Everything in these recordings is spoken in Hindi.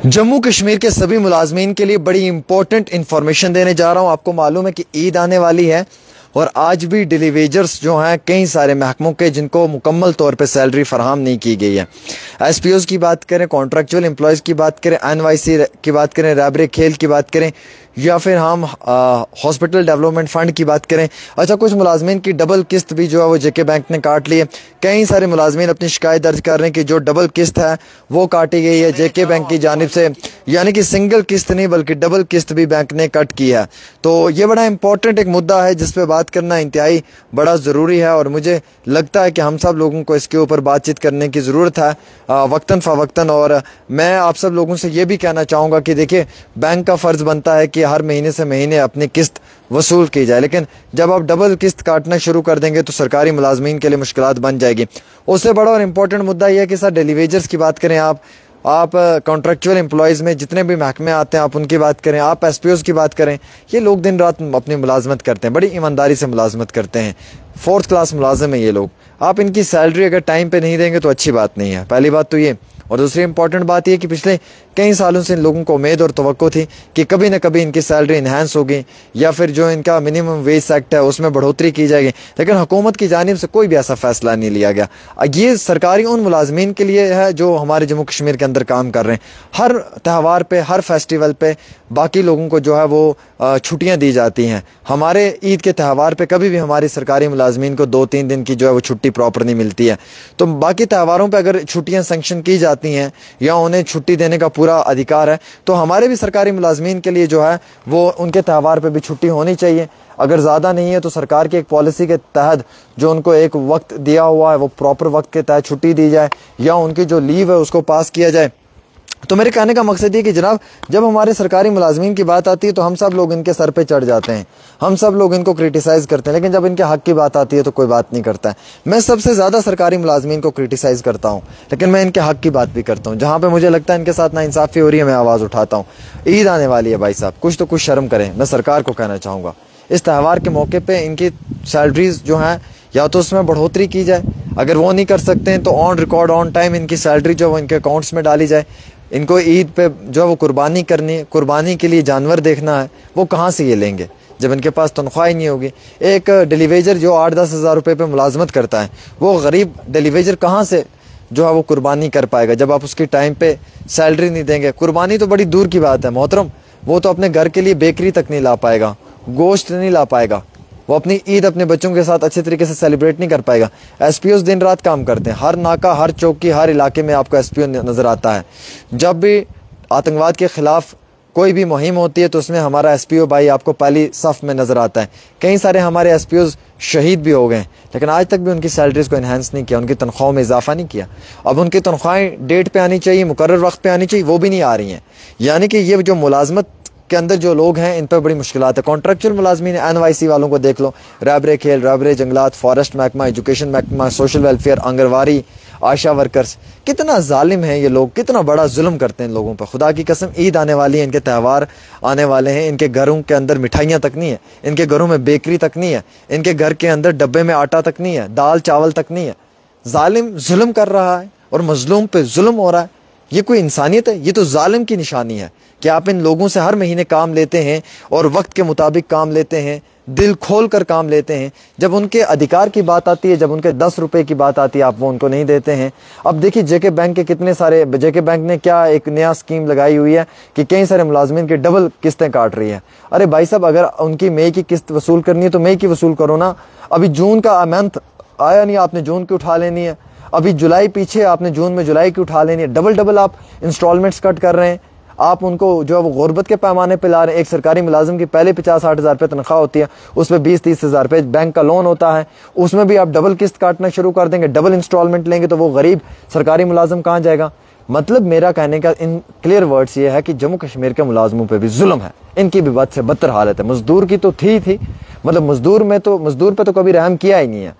जम्मू कश्मीर के सभी मुलाजमीन के लिए बड़ी इंपॉर्टेंट इन्फॉर्मेशन देने जा रहा हूं। आपको मालूम है कि ईद आने वाली है और आज भी डेलीवेजर्स जो हैं कई सारे महकमों के जिनको मुकम्मल तौर पे सैलरी फराहम नहीं की गई है। एसपीओज़ की बात करें, कॉन्ट्रैक्चुअल एम्प्लॉयज़ की बात करें, एनवाईसी की बात करें, रैबरे खेल की बात करें या फिर हम हॉस्पिटल डेवलपमेंट फ़ंड की बात करें। अच्छा, कुछ मुलाजमीन की डबल किस्त भी जो है वो जेके बैंक ने काट ली है। कई सारे मुलाजमीन अपनी शिकायत दर्ज कर रहे हैं कि जो डबल किस्त है वो काटी गई है जेके बैंक की जानिब से, यानी कि सिंगल किस्त नहीं बल्कि डबल किस्त भी बैंक ने कट की है। तो ये बड़ा इंपॉर्टेंट एक मुद्दा है जिस पे बात करना इंतहाई बड़ा ज़रूरी है और मुझे लगता है कि हम सब लोगों को इसके ऊपर बातचीत करने की ज़रूरत है वक्तन फ़वक्तन। और मैं आप सब लोगों से ये भी कहना चाहूँगा कि देखिए, बैंक का फ़र्ज़ बनता है कि हर महीने से महीने अपनी किस्त वसूल की जाए, लेकिन जब आप डबल किस्त काटना शुरू कर देंगे तो सरकारी मुलाजमीन के लिए मुश्किलात बन जाएगी। उससे बड़ा और इम्पोर्टेंट मुद्दा यह है कि सर डेलीवेजर्स की बात करें, आप कॉन्ट्रैक्चुअल एम्प्लॉयज़ में जितने भी महकमे आते हैं आप उनकी बात करें, आप एसपीओज़ की बात करें, ये लोग दिन रात अपनी मुलाजमत करते हैं, बड़ी ईमानदारी से मुलाजमत करते हैं, फोर्थ क्लास मुलाजिम है ये लोग। आप इनकी सैलरी अगर टाइम पे नहीं देंगे तो अच्छी बात नहीं है, पहली बात तो ये। और दूसरी इंपॉर्टेंट बात यह कि पिछले कई सालों से इन लोगों को उम्मीद और तवक्को थी कि कभी न कभी इनकी सैलरी इन्हांस होगी या फिर जो इनका मिनिमम वेज सेक्ट है उसमें बढ़ोतरी की जाएगी, लेकिन हुकूमत की जानिब से कोई भी ऐसा फैसला नहीं लिया गया। ये सरकारी उन मुलाजमीन के लिए है जो हमारे जम्मू कश्मीर के अंदर काम कर रहे हैं। हर त्यौहार पे, हर फेस्टिवल पे बाकी लोगों को जो है वो छुट्टियाँ दी जाती हैं। हमारे ईद के त्यौहार पे कभी भी हमारी सरकारी मुलाजमीन को 2-3 दिन की जो है वो छुट्टी प्रॉपर नहीं मिलती है। तो बाकी त्यौहारों पे अगर छुट्टियाँ सेंक्शन की जाती हैं या उन्हें छुट्टी देने का पूरा अधिकार है तो हमारे भी सरकारी मुलाजमीन के लिए जो है वो उनके त्यौहार पे भी छुट्टी होनी चाहिए। अगर ज़्यादा नहीं है तो सरकार की एक पॉलिसी के तहत जो उनको एक वक्त दिया हुआ है वो प्रॉपर वक्त के तहत छुट्टी दी जाए या उनकी जो लीव है उसको पास किया जाए। तो मेरे कहने का मकसद ये कि जनाब, जब हमारे सरकारी मुलाजमीन की बात आती है तो हम सब लोग इनके सर पे चढ़ जाते हैं, हम सब लोग इनको क्रिटिसाइज़ करते हैं, लेकिन जब इनके हक की बात आती है तो कोई बात नहीं करता है। मैं सबसे ज़्यादा सरकारी मुलाजमीन को क्रिटिसाइज़ करता हूँ, लेकिन मैं इनके हक की बात भी करता हूँ। जहाँ पर मुझे लगता है इनके साथ नाइंसाफ़ी हो रही है मैं आवाज़ उठाता हूँ। ईद आने वाली है भाई साहब, कुछ तो कुछ शर्म करें, मैं सरकार को कहना चाहूँगा। इस त्यौहार के मौके पर इनकी सैलरीज जो हैं या तो उसमें बढ़ोतरी की जाए, अगर वो नहीं कर सकते हैं तो ऑन रिकॉर्ड ऑन टाइम इनकी सैलरी जो वो इनके अकाउंट्स में डाली जाए। इनको ईद पे जो है वो कुर्बानी करनी है, कुर्बानी के लिए जानवर देखना है, वो कहाँ से ये लेंगे जब इनके पास तनख्वाह ही नहीं होगी। एक डेलीवेजर जो 8-10 हज़ार रुपये पे मुलाजमत करता है वो गरीब डेलीवेजर कहाँ से जो है वो कुर्बानी कर पाएगा जब आप उसकी टाइम पे सैलरी नहीं देंगे। कुर्बानी तो बड़ी दूर की बात है मोहतरम, वो तो अपने घर के लिए बेकरी तक नहीं ला पाएगा, गोश्त नहीं ला पाएगा, वो अपनी ईद अपने बच्चों के साथ अच्छे तरीके से सेलिब्रेट नहीं कर पाएगा। एसपीओ दिन रात काम करते हैं, हर नाका, हर चौकी, हर इलाके में आपको एसपीओ नज़र आता है। जब भी आतंकवाद के ख़िलाफ़ कोई भी मुहिम होती है तो उसमें हमारा एसपीओ भाई आपको पहली सफ़ में नज़र आता है। कई सारे हमारे एसपीओ शहीद भी हो गए, लेकिन आज तक भी उनकी सैलरीज़ को इन्हांस नहीं किया, उनकी तनख्वाहों में इजाफा नहीं किया। अब उनकी तनख्वाहें डेट पे आनी चाहिए, मुकर्रर वक्त पे आनी चाहिए, वो भी नहीं आ रही हैं। यानी कि ये जो मुलाजमत के अंदर जो लोग हैं इन पर बड़ी मुश्किलात है। कॉन्ट्रैक्चुअल मुलाजमीन, एनवाईसी वालों को देख लो, रैबरे खेल, रैबरे जंगलात, फॉरेस्ट महकमा, एजुकेशन महकमा, सोशल वेलफेयर, आंगनवाड़ी, आशा वर्कर्स, कितना जालिम है ये लोग, कितना बड़ा जुल्म करते हैं लोगों पर। खुदा की कसम, ईद आने वाली है, इनके त्यौहार आने वाले हैं, इनके घरों के अंदर मिठाइयाँ तक नहीं है, इनके घरों में बेकरी तक नहीं है, इनके घर के अंदर डब्बे में आटा तक नहीं है, दाल चावल तक नहीं है। जालिम जुल्म कर रहा है और मजलूम पे जुल्म हो रहा है। ये कोई इंसानियत है? ये तो जालिम की निशानी है कि आप इन लोगों से हर महीने काम लेते हैं और वक्त के मुताबिक काम लेते हैं, दिल खोल कर काम लेते हैं। जब उनके अधिकार की बात आती है, जब उनके 10 रुपए की बात आती है, आप वो उनको नहीं देते हैं। अब देखिए जेके बैंक के कितने सारे, जेके बैंक ने क्या एक नया स्कीम लगाई हुई है कि कई सारे मुलाजमीन की डबल किस्तें काट रही है। अरे भाई साहब, अगर उनकी मई की किस्त वसूल करनी है तो मई की वसूल करो ना। अभी जून का मंथ आया नहीं, आपने जून की उठा लेनी है। अभी जुलाई पीछे, आपने जून में जुलाई की उठा लेनी है। डबल आप इंस्टॉलमेंट्स कट कर रहे हैं, आप उनको जो है वो गुर्बत के पैमाने पे ला रहे हैं। एक सरकारी मुलाजिम की पहले 50-60 हज़ार रुपये तनख्वाह होती है, उसमें 20-30 हज़ार रुपये बैंक का लोन होता है, उसमें भी आप डबल किस्त काटना शुरू कर देंगे, डबल इंस्टॉलमेंट लेंगे तो वो गरीब सरकारी मुलाजिम कहाँ जाएगा। मतलब मेरा कहने का इन क्लियर वर्ड्स ये है कि जम्मू कश्मीर के मुलाजमों पे भी जुल्म है, इनकी भी बद से बदतर हालत है। मजदूर की तो थी मतलब मजदूर पे तो कभी रहम किया ही नहीं है,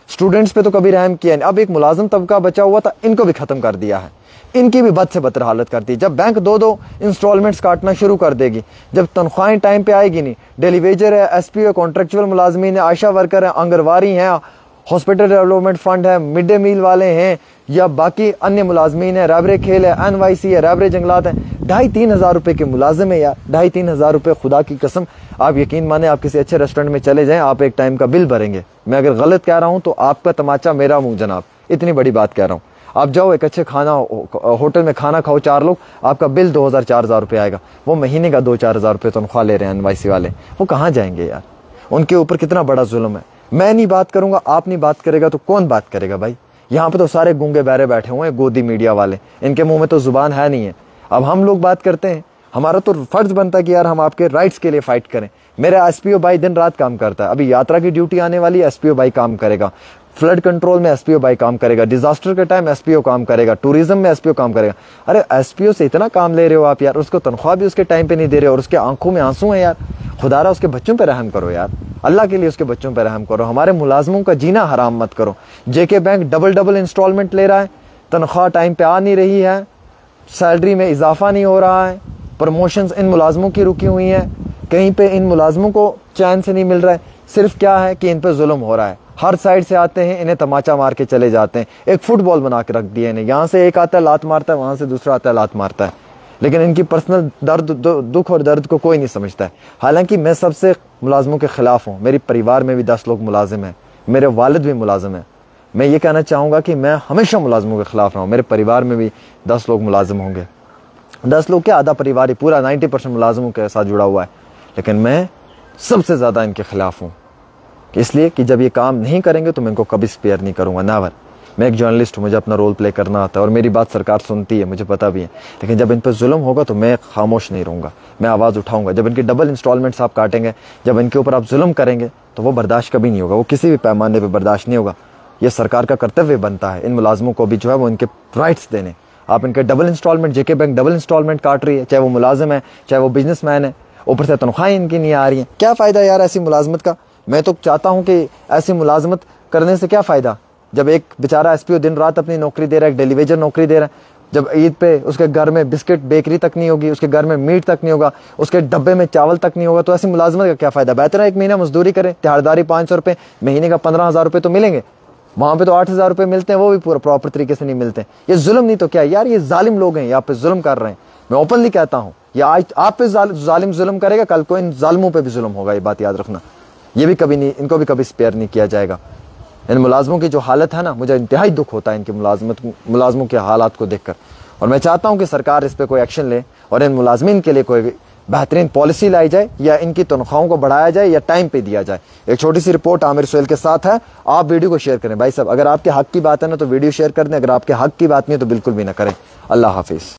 स्टूडेंट्स पे तो कभी रहम किया नहीं। अब एक मुलाजिम तबका बचा हुआ था, इनको भी खत्म कर दिया है, इनकी भी बद से बदतर हालत कर दी। जब बैंक 2-2 इंस्टॉलमेंट्स काटना शुरू कर देगी, जब तनख्वाहें टाइम पे आएगी नहीं, डेलीवेजर है, एसपीओ है, कॉन्ट्रैक्चुअल मुलाजमीन है, आशा वर्कर है, आंगनवाड़ी हैं, हॉस्पिटल डेवलपमेंट फंड है, मिड डे मील वाले हैं, या बाकी अन्य मुलाजमीन है, रहबरे खेल है, NYC है, रहबरे जंगलात है, 2,500-3 हज़ार रुपए के मुलाजिम है यार। 2,500-3 हज़ार रुपए, खुदा की कसम आप यकीन माने, आप किसी अच्छे रेस्टोरेंट में चले जाएं, आप एक टाइम का बिल भरेंगे। मैं अगर गलत कह रहा हूं तो आपका तमाचा मेरा मुंह जनाब, इतनी बड़ी बात कह रहा हूं। आप जाओ एक अच्छे होटल में खाना खाओ, 4 लोग, आपका बिल 2,000-4 हज़ार रुपये आएगा। वो महीने का 2-4 हज़ार रुपये तनख्वाह ले रहे हैं NYC वाले, वो कहाँ जाएंगे यार? उनके ऊपर कितना बड़ा जुल्म है। मैं नहीं बात करूंगा, आप नहीं बात करेगा तो कौन बात करेगा भाई? यहाँ पे तो सारे गूंगे बहरे बैठे हुए हैं, गोदी मीडिया वाले, इनके मुंह में तो जुबान है नहीं है। अब हम लोग बात करते हैं, हमारा तो फर्ज बनता है कि यार हम आपके राइट्स के लिए फाइट करें। मेरा SPO भाई दिन रात काम करता है, अभी यात्रा की ड्यूटी आने वाली है, SPO भाई काम करेगा, फ्लड कंट्रोल में SPO भाई काम करेगा, डिजास्टर के टाइम SPO काम करेगा, टूरिज्म में SPO काम करेगा। अरे SPO से इतना काम ले रहे हो आप यार, उसको तनख्वाह भी उसके टाइम पे नहीं दे रहे हो, और उसके आंखों में आंसू हैं यार। खुदारा उसके बच्चों पे रहम करो यार, अल्लाह के लिए उसके बच्चों पे रहम करो। हमारे मुलाजमों का जीना हराम मत करो। JK बैंक डबल इंस्टॉलमेंट ले रहा है, तनख्वाह टाइम पे आ नहीं रही है, सैलरी में इजाफा नहीं हो रहा है, प्रमोशंस इन मुलाजमों की रुकी हुई हैं, कहीं पे इन मुलाजमों को चैन से नहीं मिल रहा है। सिर्फ क्या है कि इन पे जुल्म हो रहा है, हर साइड से आते हैं, इन्हें तमाचा मार के चले जाते हैं। एक फुटबॉल बना के रख दिया इन्हें, यहाँ से एक आता है लात मारता है, वहां से दूसरा आता है लात मारता है, लेकिन इनकी पर्सनल दुख और दर्द को कोई नहीं समझता है। हालांकि मैं सबसे मुलाजमों के खिलाफ हूँ, मेरे परिवार में भी 10 लोग मुलाजिम हैं, मेरे वालिद भी मुलाजिम हैं। मैं ये कहना चाहूँगा कि मैं हमेशा मुलाजमों के खिलाफ रहा हूँ। मेरे परिवार में भी 10 लोग मुलाजिम होंगे, 10 लोग क्या, आधा परिवार ही पूरा 90% मुलाजमों के साथ जुड़ा हुआ है, लेकिन मैं सबसे ज़्यादा इनके खिलाफ हूँ। इसलिए कि जब ये काम नहीं करेंगे तो मैं इनको कभी स्पेयर नहीं करूँगा, नेवर। मैं एक जर्नलिस्ट हूँ, मुझे अपना रोल प्ले करना आता है, और मेरी बात सरकार सुनती है, मुझे पता भी है। लेकिन जब इन पर जुल्म होगा तो मैं खामोश नहीं रहूँगा, मैं आवाज़ उठाऊँगा। जब इनकी डबल इंस्टॉलमेंट्स आप काटेंगे, जब इनके ऊपर आप जुल्म करेंगे, तो वो बर्दाश्त कभी नहीं होगा, वो किसी भी पैमाने पर बर्दाश्त नहीं होगा। ये सरकार का कर्तव्य बनता है इन मुलाजमों को भी जो है वो इनके राइट्स देने। आप इनके double installment, JK bank double installment काट रही है, चाहे वो मुलाजिम है चाहे वो बिजनेसमैन है, ऊपर से तनख्वाहें इनकी नहीं आ रही हैं। क्या फ़ायदा यार ऐसी मुलाजमत का? मैं तो चाहता हूँ कि ऐसी मुलाजमत करने से क्या फ़ायदा, जब एक बेचारा SPO दिन रात अपनी नौकरी दे रहा है, एक डेलीवेजर नौकरी दे रहा है, जब ईद पे उसके घर में बिस्किट बेकरी तक नहीं होगी, उसके घर में मीट तक नहीं होगा, उसके डब्बे में चावल तक नहीं होगा, तो ऐसी मुलाजमत का क्या फ़ायदा? बेहतर है 1 महीना मजदूरी करें, तिहाड़दारी 500 रुपये, महीने का 15 हज़ार रुपये तो मिलेंगे, वहाँ पे तो 8 हज़ार रुपये मिलते हैं, वो भी पूरा प्रॉपर तरीके से नहीं मिलते हैं। ये जुल्म नहीं तो क्या यार, ये जालिम लोग हैं, यहाँ पे जुल्म कर रहे हैं। मैं ओपनली कहता हूँ, या आज आप पे जालिम जुल्म करेगा, कल को इन जालिमों पे भी जुल्म होगा, ये बात याद रखना। ये भी कभी नहीं, इनको भी कभी स्पेयर नहीं किया जाएगा। इन मुलाजमों की जो हालत है ना, मुझे इंतहाई दुख होता है इनकी मुलाजमों के हालात को देखकर, और मैं चाहता हूँ कि सरकार इस पर कोई एक्शन ले और इन मुलाजमीन के लिए कोई बेहतरीन पॉलिसी लाई जाए, या इनकी तनख्वाहों को बढ़ाया जाए, या टाइम पे दिया जाए। एक छोटी सी रिपोर्ट आमिर सुहेल के साथ है, आप वीडियो को शेयर करें भाई साहब। अगर आपके हक की बात है ना तो वीडियो शेयर कर दें, अगर आपके हक की बात नहीं है तो बिल्कुल भी ना करें। अल्लाह हाफिज़।